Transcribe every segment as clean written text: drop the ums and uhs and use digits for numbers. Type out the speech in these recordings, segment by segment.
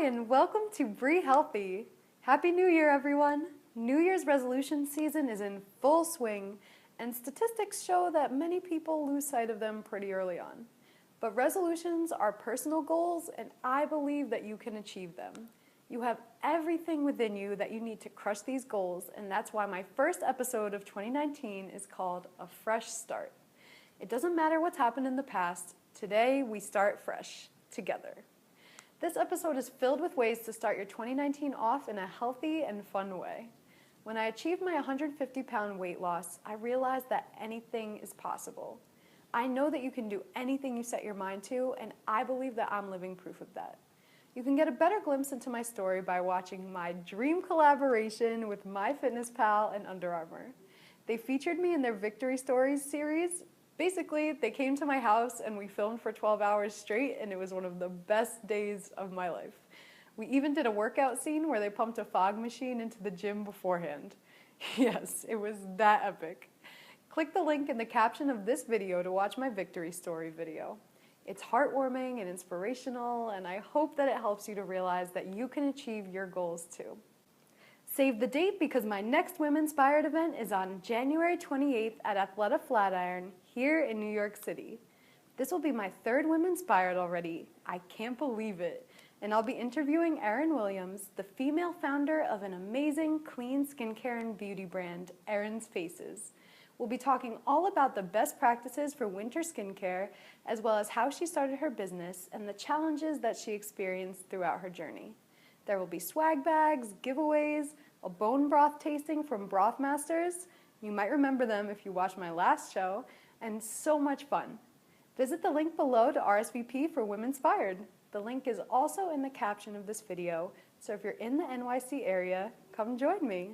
Hi, and welcome to Bree Healthy. Happy New Year, everyone. New Year's resolution season is in full swing, and statistics show that many people lose sight of them pretty early on. But resolutions are personal goals, and I believe that you can achieve them. You have everything within you that you need to crush these goals, and that's why my first episode of 2019 is called A Fresh Start. It doesn't matter what's happened in the past, today we start fresh, together. This episode is filled with ways to start your 2019 off in a healthy and fun way. When I achieved my 150-pound weight loss, I realized that anything is possible. I know that you can do anything you set your mind to, and I believe that I'm living proof of that. You can get a better glimpse into my story by watching my dream collaboration with MyFitnessPal and UnderArmour. They featured me in their Victory Stories series. Basically, they came to my house and we filmed for 12 hours straight, and it was one of the best days of my life. We even did a workout scene where they pumped a fog machine into the gym beforehand. Yes, it was that epic. Click the link in the caption of this video to watch my Victory Story video. It's heartwarming and inspirational, and I hope that it helps you to realize that you can achieve your goals too. Save the date because my next Womenspired event is on January 28th at Athleta Flatiron here in New York City. This will be my third Womenspired already. I can't believe it. And I'll be interviewing Erin Williams, the female founder of an amazing clean skincare and beauty brand, Erin's Faces. We'll be talking all about the best practices for winter skincare, as well as how she started her business and the challenges that she experienced throughout her journey. There will be swag bags, giveaways, a bone broth tasting from Broth Masters. You might remember them if you watched my last show, and so much fun. Visit the link below to RSVP for Womenspired. The link is also in the caption of this video, so if you're in the NYC area, come join me.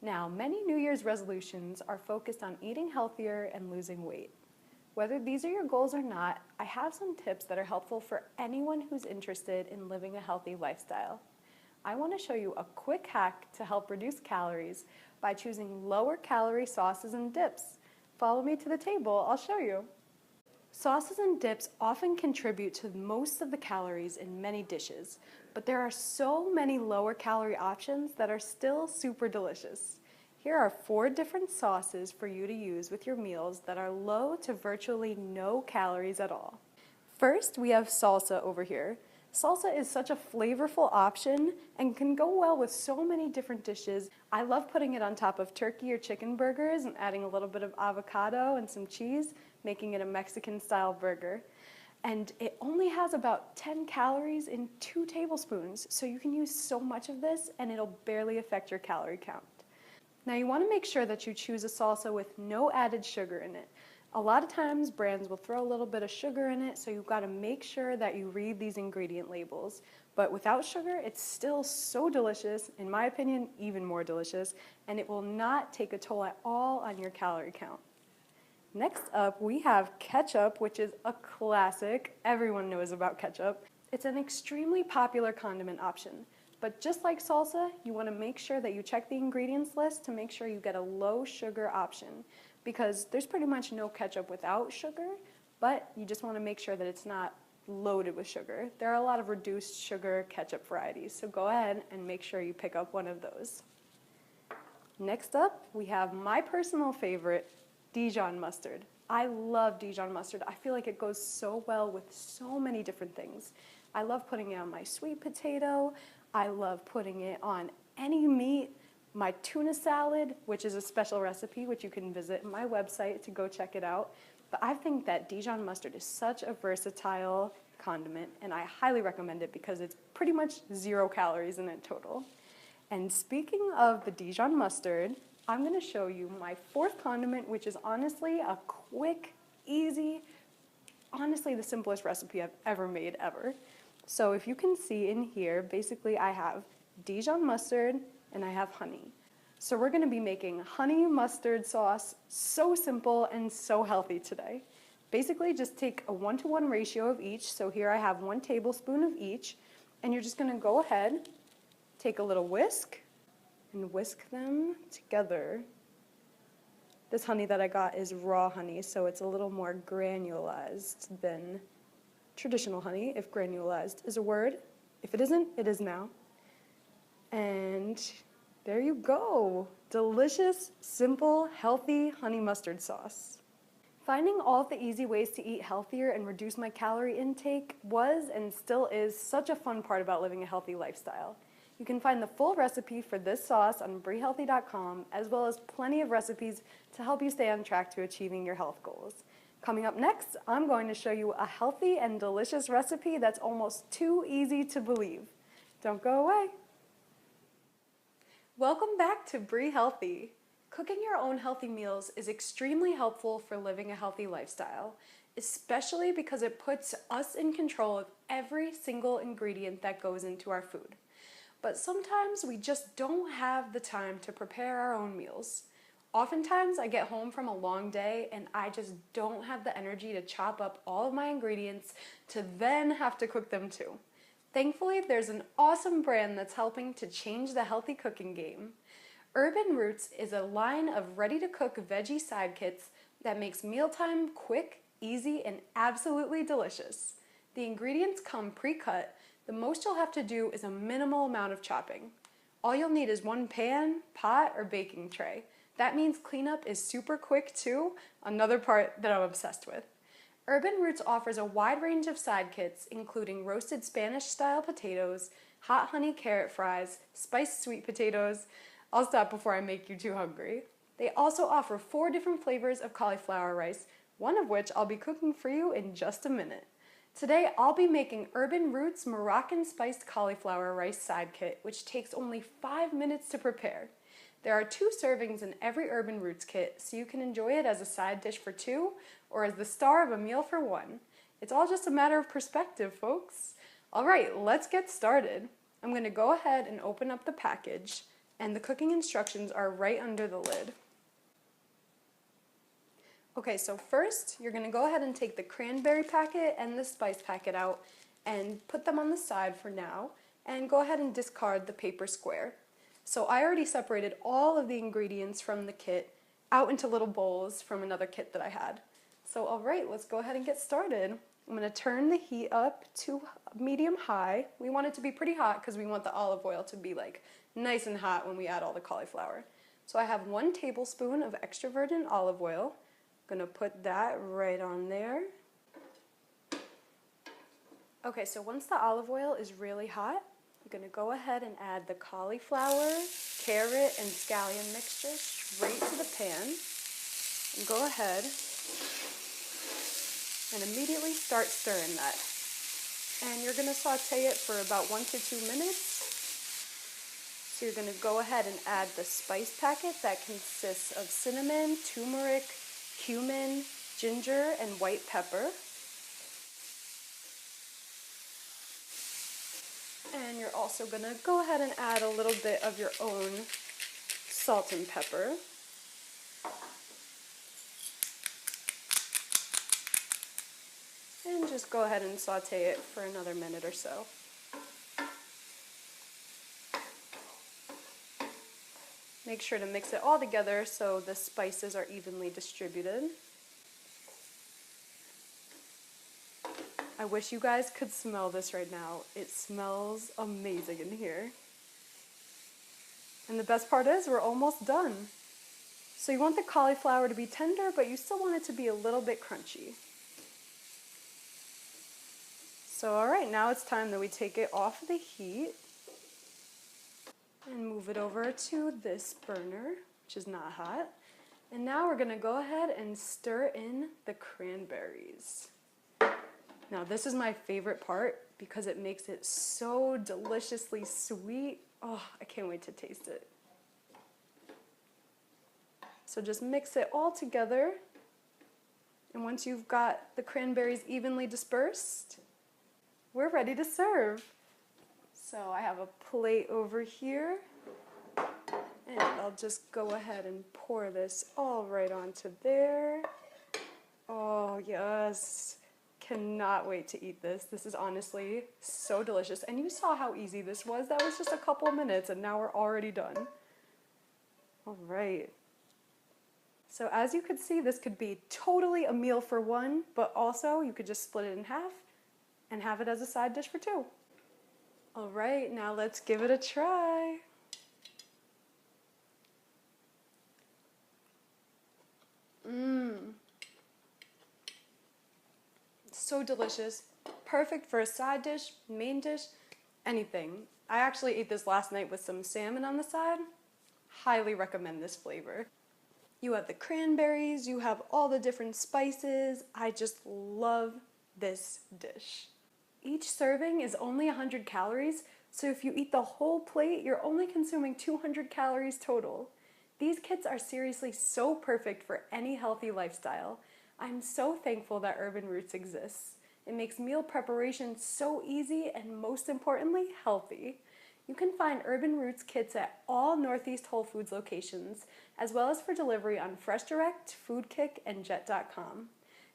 Now, many New Year's resolutions are focused on eating healthier and losing weight. Whether these are your goals or not, I have some tips that are helpful for anyone who's interested in living a healthy lifestyle. I want to show you a quick hack to help reduce calories by choosing lower calorie sauces and dips. Follow me to the table, I'll show you. Sauces and dips often contribute to most of the calories in many dishes, but there are so many lower calorie options that are still super delicious. Here are 4 different sauces for you to use with your meals that are low to virtually no calories at all. First, we have salsa over here. Salsa is such a flavorful option and can go well with so many different dishes. I love putting it on top of turkey or chicken burgers and adding a little bit of avocado and some cheese, making it a Mexican-style burger. And it only has about 10 calories in 2 tablespoons, so you can use so much of this and it'll barely affect your calorie count. Now you want to make sure that you choose a salsa with no added sugar in it. A lot of times brands will throw a little bit of sugar in it, so you've got to make sure that you read these ingredient labels. But without sugar, it's still so delicious, in my opinion, even more delicious, and it will not take a toll at all on your calorie count. Next up, we have ketchup, which is a classic. Everyone knows about ketchup. It's an extremely popular condiment option. But just like salsa, you want to make sure that you check the ingredients list to make sure you get a low sugar option, because there's pretty much no ketchup without sugar, but you just want to make sure that it's not loaded with sugar. There are a lot of reduced sugar ketchup varieties, so go ahead and make sure you pick up one of those. Next up, we have my personal favorite, Dijon mustard. I love Dijon mustard. I feel like it goes so well with so many different things. I love putting it on my sweet potato. I love putting it on any meat. My tuna salad, which is a special recipe, which you can visit my website to go check it out. But I think that Dijon mustard is such a versatile condiment, and I highly recommend it because it's pretty much 0 calories in it total. And speaking of the Dijon mustard, I'm going to show you my 4th condiment, which is honestly a quick, easy, honestly the simplest recipe I've ever made ever. So if you can see in here, basically I have Dijon mustard and I have honey. So we're going to be making honey mustard sauce, so simple and so healthy today. Basically just take a 1-to-1 ratio of each. So here I have 1 tablespoon of each, and you're just going to go ahead, take a little whisk, and whisk them together. This honey that I got is raw honey, so it's a little more granulized than traditional honey, if granulized is a word. If it isn't, it is now. And there you go. Delicious, simple, healthy honey mustard sauce. Finding all of the easy ways to eat healthier and reduce my calorie intake was and still is such a fun part about living a healthy lifestyle. You can find the full recipe for this sauce on BreHealthy.com, as well as plenty of recipes to help you stay on track to achieving your health goals. Coming up next, I'm going to show you a healthy and delicious recipe that's almost too easy to believe. Don't go away. Welcome back to Bre Healthy. Cooking your own healthy meals is extremely helpful for living a healthy lifestyle, especially because it puts us in control of every single ingredient that goes into our food. But sometimes we just don't have the time to prepare our own meals. Oftentimes I get home from a long day and I just don't have the energy to chop up all of my ingredients to then have to cook them too. Thankfully, there's an awesome brand that's helping to change the healthy cooking game. Urban Roots is a line of ready-to-cook veggie side kits that makes mealtime quick, easy, and absolutely delicious. The ingredients come pre-cut. The most you'll have to do is a minimal amount of chopping. All you'll need is one pan, pot, or baking tray. That means cleanup is super quick too, another part that I'm obsessed with. Urban Roots offers a wide range of side kits, including roasted Spanish-style potatoes, hot honey carrot fries, spiced sweet potatoes. I'll stop before I make you too hungry. They also offer 4 different flavors of cauliflower rice, one of which I'll be cooking for you in just a minute. Today, I'll be making Urban Roots Moroccan spiced cauliflower rice side kit, which takes only 5 minutes to prepare. There are 2 servings in every Urban Roots kit, so you can enjoy it as a side dish for 2 or as the star of a meal for 1. It's all just a matter of perspective, folks. All right, let's get started. I'm going to go ahead and open up the package, and the cooking instructions are right under the lid. Okay, so first you're going to go ahead and take the cranberry packet and the spice packet out and put them on the side for now, and go ahead and discard the paper square. So I already separated all of the ingredients from the kit out into little bowls from another kit that I had. So all right, let's go ahead and get started. I'm going to turn the heat up to medium-high. We want it to be pretty hot because we want the olive oil to be like nice and hot when we add all the cauliflower. So I have 1 tablespoon of extra virgin olive oil. I'm going to put that right on there. Okay, so once the olive oil is really hot, I'm going to go ahead and add the cauliflower, carrot, and scallion mixture straight to the pan. And go ahead and immediately start stirring that. And you're going to saute it for about 1 to 2 minutes. So you're going to go ahead and add the spice packet that consists of cinnamon, turmeric, cumin, ginger, and white pepper. And you're also going to go ahead and add a little bit of your own salt and pepper. And just go ahead and saute it for another minute or so. Make sure to mix it all together so the spices are evenly distributed. I wish you guys could smell this right now. It smells amazing in here. And the best part is we're almost done. So you want the cauliflower to be tender, but you still want it to be a little bit crunchy. So all right, now it's time that we take it off the heat and move it over to this burner, which is not hot. And now we're gonna go ahead and stir in the cranberries. Now this is my favorite part because it makes it so deliciously sweet. Oh, I can't wait to taste it. So just mix it all together. And once you've got the cranberries evenly dispersed, we're ready to serve. So I have a plate over here, and I'll just go ahead and pour this all right onto there. Oh yes, cannot wait to eat this. This is honestly so delicious. And you saw how easy this was. That was just a couple of minutes and now we're already done. All right. So as you could see, this could be totally a meal for 1, but also you could just split it in half and have it as a side dish for 2. All right, now let's give it a try. So delicious. Perfect for a side dish, main dish, anything. I actually ate this last night with some salmon on the side. Highly recommend this flavor. You have the cranberries, you have all the different spices. I just love this dish. Each serving is only 100 calories, so if you eat the whole plate, you're only consuming 200 calories total. These kits are seriously so perfect for any healthy lifestyle. I'm so thankful that Urban Roots exists. It makes meal preparation so easy and, most importantly, healthy. You can find Urban Roots kits at all Northeast Whole Foods locations, as well as for delivery on FreshDirect, FoodKick, and Jet.com.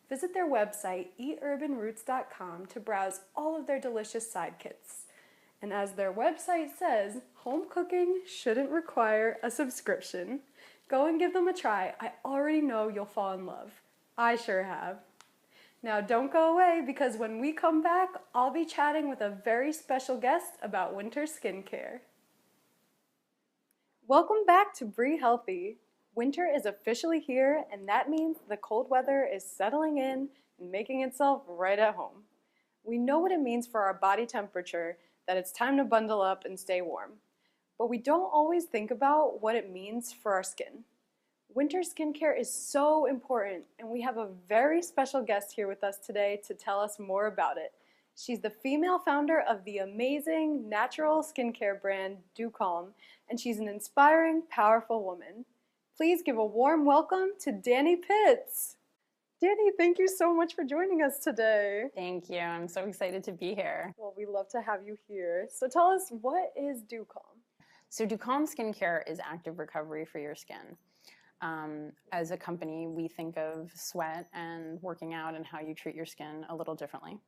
Visit their website, eaturbanroots.com, to browse all of their delicious side kits. And as their website says, home cooking shouldn't require a subscription. Go and give them a try. I already know you'll fall in love. I sure have. Now don't go away, because when we come back, I'll be chatting with a very special guest about winter skincare. Welcome back to Bree Healthy. Winter is officially here, and that means the cold weather is settling in and making itself right at home. We know what it means for our body temperature, that it's time to bundle up and stay warm. But we don't always think about what it means for our skin. Winter skincare is so important, and we have a very special guest here with us today to tell us more about it. She's the female founder of the amazing natural skincare brand DuCalm, and she's an inspiring, powerful woman. Please give a warm welcome to Dani Pitts. Dani, thank you so much for joining us today. Thank you. I'm so excited to be here. Well, we love to have you here. So tell us, what is DuCalm? So DuCalm Skincare is active recovery for your skin. As a company, we think of sweat and working out and how you treat your skin a little differently.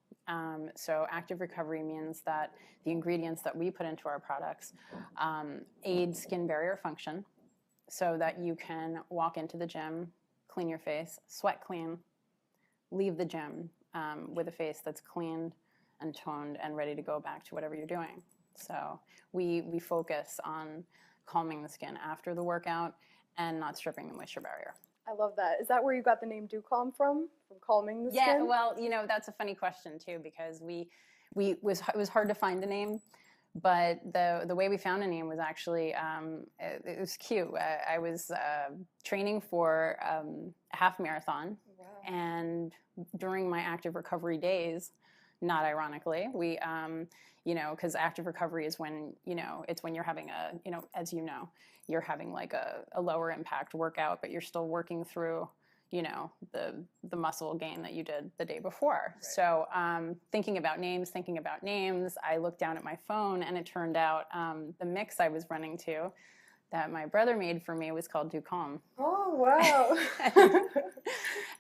So active recovery means that the ingredients that we put into our products aid skin barrier function so that you can walk into the gym, clean your face, sweat clean, leave the gym with a face that's cleaned and toned and ready to go back to whatever you're doing. So we focus on calming the skin after the workout and not stripping the moisture barrier. I love that. Is that where you got the name DuCalm from calming the skin? Yeah, well, you know, that's a funny question too, because it was hard to find a name, but the way we found a name was actually, it was cute. I was training for a half marathon, wow. And during my active recovery days, not ironically, we, you know, because active recovery is when, you know, it's when you're having a, you know, as you know, you're having like a lower impact workout, but you're still working through, you know, the muscle gain that you did the day before. Right. So thinking about names, I looked down at my phone, and it turned out the mix I was running to that my brother made for me was called DuCalm. Oh, wow.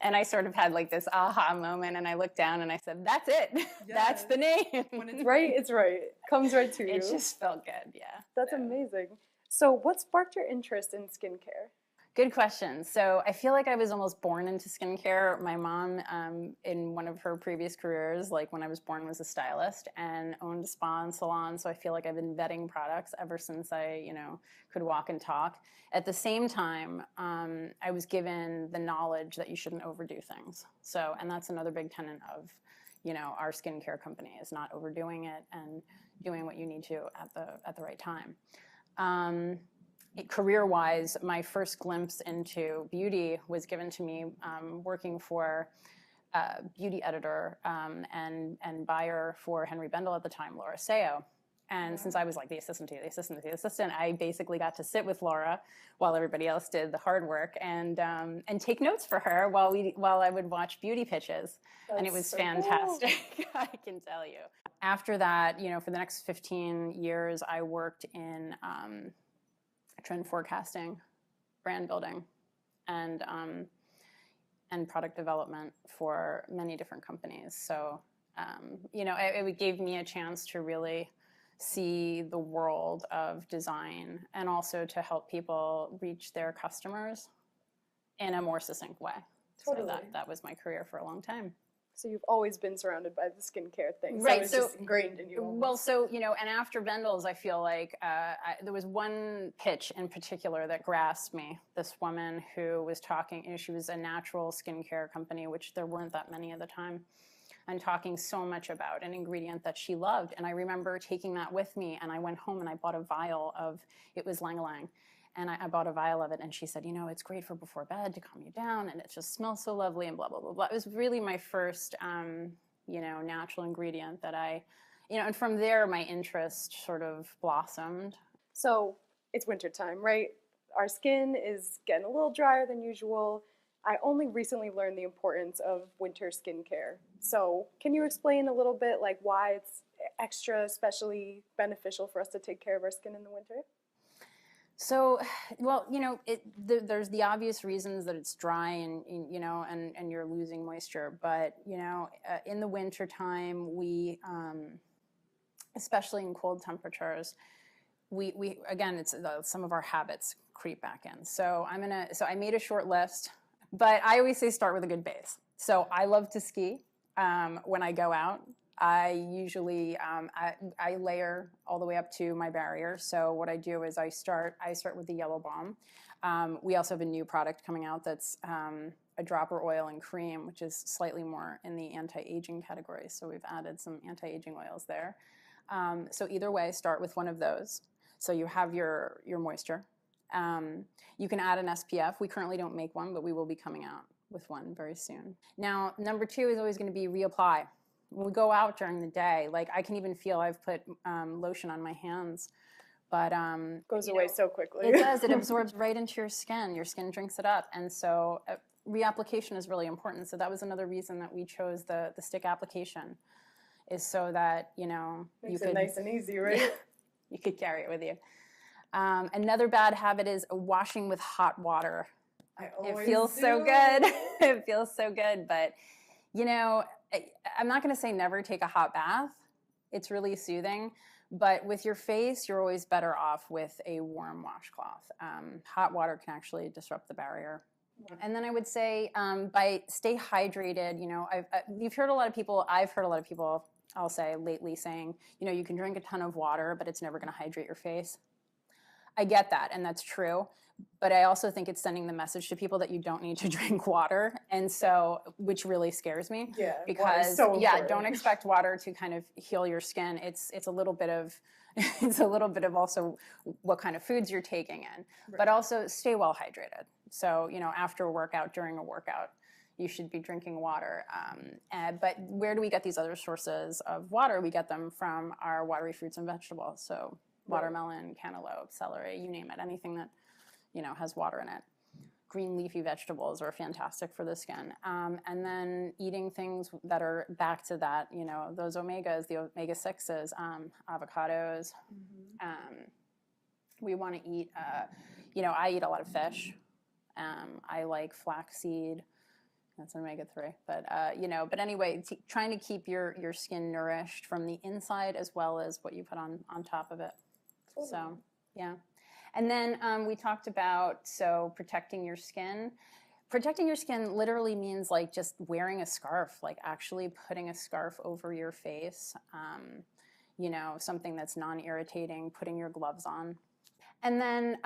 And I sort of had like this aha moment, and I looked down and I said, that's it. Yes. That's the name. When it's right, it's right. It comes right to you. It just felt good, yeah. That's amazing. So what sparked your interest in skincare? Good question. So I feel like I was almost born into skincare. My mom, in one of her previous careers, like when I was born, was a stylist and owned a spa and salon. So I feel like I've been vetting products ever since I, you know, could walk and talk. At the same time, I was given the knowledge that you shouldn't overdo things. So, and that's another big tenet of, you know, our skincare company, is not overdoing it and doing what you need to at the right time. Career-wise, my first glimpse into beauty was given to me working for a beauty editor and buyer for Henry Bendel at the time, Laura Seo. And since I was like the assistant to the assistant to the assistant, I basically got to sit with Laura while everybody else did the hard work and take notes for her while I would watch beauty pitches. That's and it was so fantastic, cool. I can tell you. After that, you know, for the next 15 years, I worked in trend forecasting, brand building, and product development for many different companies. So, you know, it gave me a chance to really see the world of design and also to help people reach their customers in a more succinct way. Totally. So that was my career for a long time. So you've always been surrounded by the skincare thing. Right, So it's just ingrained in you. Well, so, you know, and after Bendel's, I feel like there was one pitch in particular that grasped me. This woman who was talking, you know, she was a natural skincare company, which there weren't that many at the time, and talking so much about an ingredient that she loved. And I remember taking that with me, and I went home and I bought a vial of, it was Lang Lang. And I bought a vial of it, and she said, you know, it's great for before bed to calm you down, and it just smells so lovely, and blah, blah, blah, blah. It was really my first, you know, natural ingredient that I, you know, and from there, my interest sort of blossomed. So it's wintertime, right? Our skin is getting a little drier than usual. I only recently learned the importance of winter skincare. So can you explain a little bit like why it's extra especially beneficial for us to take care of our skin in the winter? So, well, you know, there's the obvious reasons that it's dry and you know, and you're losing moisture. But, you know, in the winter time, we, especially in cold temperatures, we again, it's some of our habits creep back in. So so I made a short list, but I always say start with a good base. So I love to ski when I go out. I usually, I layer all the way up to my barrier. So what I do is I start with the Yellow Balm. We also have a new product coming out that's a dropper oil and cream, which is slightly more in the anti-aging category. So we've added some anti-aging oils there. So either way, start with one of those. So you have your moisture. You can add an SPF. We currently don't make one, but we will be coming out with one very soon. Now, number 2 is always going to be reapply. When we go out during the day, like I can even feel I've put lotion on my hands, but goes away so quickly. It does. It absorbs right into your skin. Your skin drinks it up, and so reapplication is really important. So that was another reason that we chose the stick application, is so that you know makes it nice and easy, right? You could carry it with you. Another bad habit is washing with hot water. It feels so good. It feels so good, but you know. I'm not going to say never take a hot bath. It's really soothing. But with your face, you're always better off with a warm washcloth. Hot water can actually disrupt the barrier. And then I would say stay hydrated. You know, I've heard a lot of people, I'll say lately saying, you know, you can drink a ton of water, but it's never going to hydrate your face. I get that, and that's true. But I also think it's sending the message to people that you don't need to drink water, and so, which really scares me. Yeah, because so don't expect water to kind of heal your skin. It's a little bit of, it's a little bit of also what kind of foods you're taking in, right. But also stay well hydrated. So you know, after a workout, during a workout, you should be drinking water. But where do we get these other sources of water? We get them from our watery fruits and vegetables. So watermelon, cantaloupe, celery, you name it, anything that you know has water in it. Green leafy vegetables are fantastic for the skin. And then eating things that are back to that, you know, those omegas, the omega-6s, avocados. We want to eat, you know, I eat a lot of fish. I like flaxseed. That's an omega-3. But, you know, but anyway, trying to keep your skin nourished from the inside as well as what you put on top of it. Totally. So, yeah. And then we talked about, protecting your skin. Protecting your skin literally means like just wearing a scarf, like actually putting a scarf over your face, you know, something that's non-irritating, putting your gloves on. And then,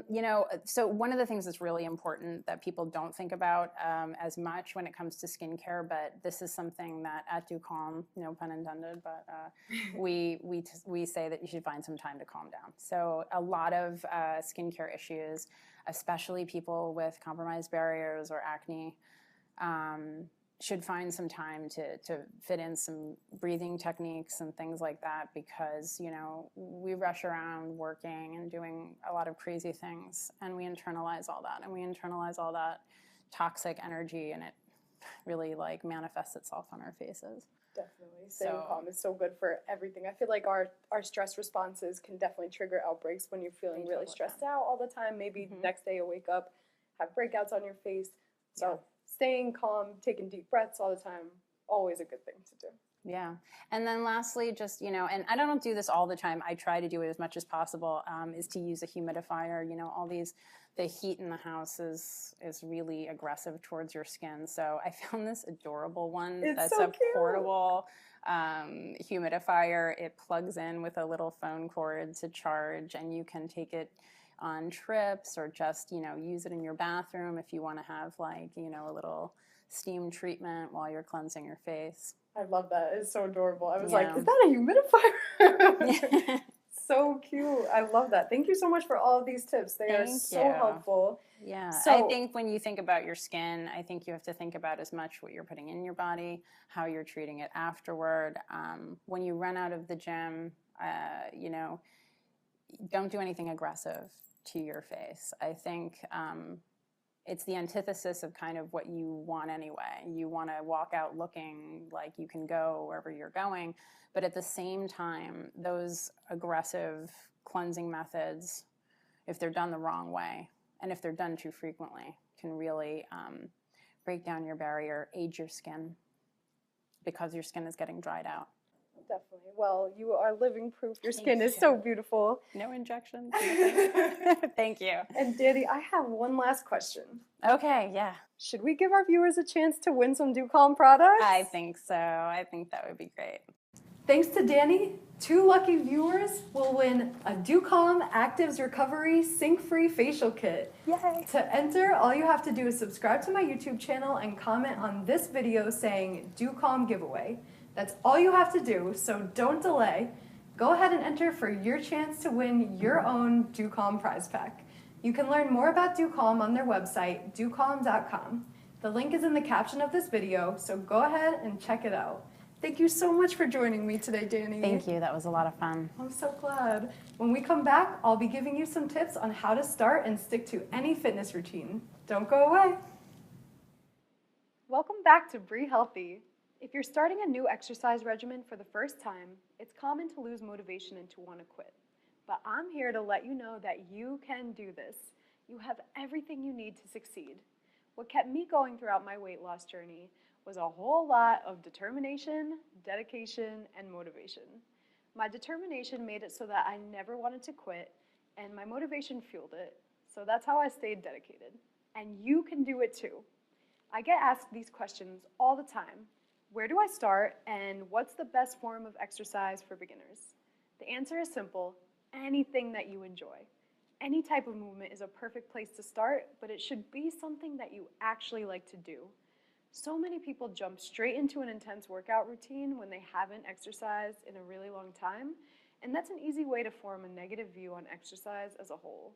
you know, so one of the things that's really important that people don't think about as much when it comes to skincare, but this is something that at DuCalm, no pun intended, but we say that you should find some time to calm down. So a lot of skincare issues, especially people with compromised barriers or acne, should find some time to fit in some breathing techniques and things like that, because you know we rush around working and doing a lot of crazy things, and we internalize all that toxic energy, and it really like manifests itself on our faces. Definitely. Staying calm is so good for everything. I feel like our stress responses can definitely trigger outbreaks when you're feeling really stressed out all the time. Maybe next day you wake up, have breakouts on your face. So staying calm, taking deep breaths all the time, always a good thing to do. Yeah. And then lastly, just, and I don't do this all the time. I try to do it as much as possible, is to use a humidifier. The heat in the house is really aggressive towards your skin. So I found this adorable one. It's that's so a cute. portable humidifier. It plugs in with a little phone cord to charge, and you can take it on trips or just, use it in your bathroom if you want to have a little steam treatment while you're cleansing your face. I love that. It's so adorable. I was Yeah. like, is that a humidifier? So cute. I love that. Thank you so much for all of these tips. They are so helpful. Yeah. So, I think when you think about your skin, I think you have to think about as much what you're putting in your body, how you're treating it afterward. When you run out of the gym, don't do anything aggressive to your face. I think it's the antithesis of kind of what you want anyway. You want to walk out looking like you can go wherever you're going, but at the same time, those aggressive cleansing methods, if they're done the wrong way, and if they're done too frequently, can really break down your barrier, age your skin, because your skin is getting dried out. Definitely. Well, you are living proof. Your skin is so beautiful. No injections. Thank you. And Dani, I have one last question. Okay, yeah. Should we give our viewers a chance to win some DuCalm products? I think so. I think that would be great. Thanks to Dani, 2 lucky viewers will win a DuCalm Actives Recovery Sink-Free Facial Kit. Yay! To enter, all you have to do is subscribe to my YouTube channel and comment on this video saying DuCalm giveaway. That's all you have to do, so don't delay. Go ahead and enter for your chance to win your own DuCalm prize pack. You can learn more about DuCalm on their website, DuCalm.com. The link is in the caption of this video, so go ahead and check it out. Thank you so much for joining me today, Dani. Thank you. That was a lot of fun. I'm so glad. When we come back, I'll be giving you some tips on how to start and stick to any fitness routine. Don't go away. Welcome back to Bree Healthy. If you're starting a new exercise regimen for the first time, it's common to lose motivation and to want to quit. But I'm here to let you know that you can do this. You have everything you need to succeed. What kept me going throughout my weight loss journey was a whole lot of determination, dedication, and motivation. My determination made it so that I never wanted to quit, and my motivation fueled it. So that's how I stayed dedicated. And you can do it too. I get asked these questions all the time. Where do I start, and what's the best form of exercise for beginners? The answer is simple: anything that you enjoy. Any type of movement is a perfect place to start, but it should be something that you actually like to do. So many people jump straight into an intense workout routine when they haven't exercised in a really long time, and that's an easy way to form a negative view on exercise as a whole.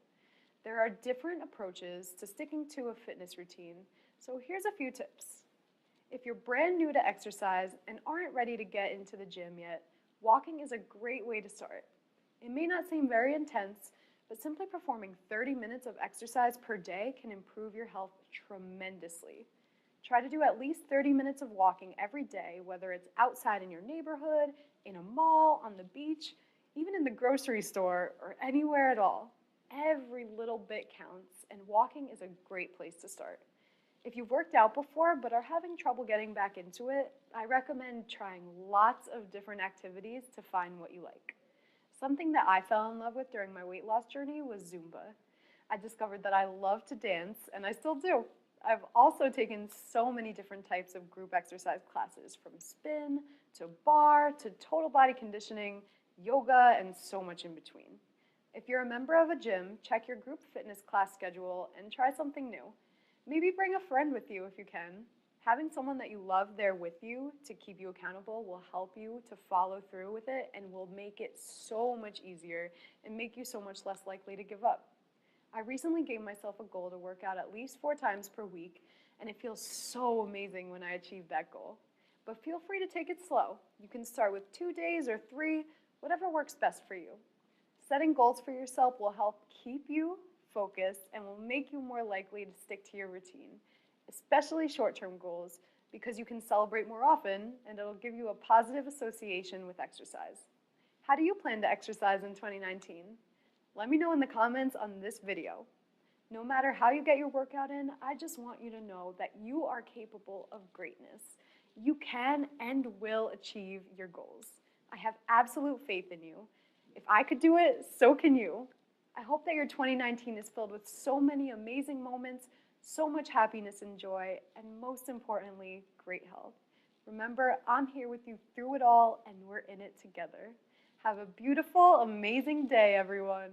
There are different approaches to sticking to a fitness routine, so here's a few tips. If you're brand new to exercise and aren't ready to get into the gym yet, walking is a great way to start. It may not seem very intense, but simply performing 30 minutes of exercise per day can improve your health tremendously. Try to do at least 30 minutes of walking every day, whether it's outside in your neighborhood, in a mall, on the beach, even in the grocery store, or anywhere at all. Every little bit counts, and walking is a great place to start. If you've worked out before but are having trouble getting back into it, I recommend trying lots of different activities to find what you like. Something that I fell in love with during my weight loss journey was Zumba. I discovered that I love to dance, and I still do. I've also taken so many different types of group exercise classes, from spin to bar to total body conditioning, yoga, and so much in between. If you're a member of a gym, check your group fitness class schedule and try something new. Maybe bring a friend with you if you can. Having someone that you love there with you to keep you accountable will help you to follow through with it and will make it so much easier and make you so much less likely to give up. I recently gave myself a goal to work out at least 4 times per week, and it feels so amazing when I achieve that goal. But feel free to take it slow. You can start with 2 days or 3, whatever works best for you. Setting goals for yourself will help keep you focused and will make you more likely to stick to your routine, especially short-term goals, because you can celebrate more often and it'll give you a positive association with exercise. How do you plan to exercise in 2019? Let me know in the comments on this video. No matter how you get your workout in, I just want you to know that you are capable of greatness. You can and will achieve your goals. I have absolute faith in you. If I could do it, so can you. I hope that your 2019 is filled with so many amazing moments, so much happiness and joy, and most importantly, great health. Remember, I'm here with you through it all, and we're in it together. Have a beautiful, amazing day, everyone.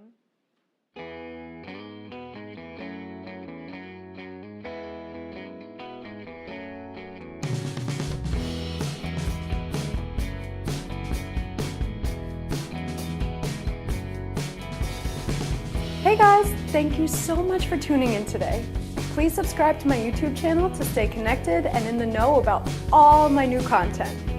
Hey guys, thank you so much for tuning in today. Please subscribe to my YouTube channel to stay connected and in the know about all my new content.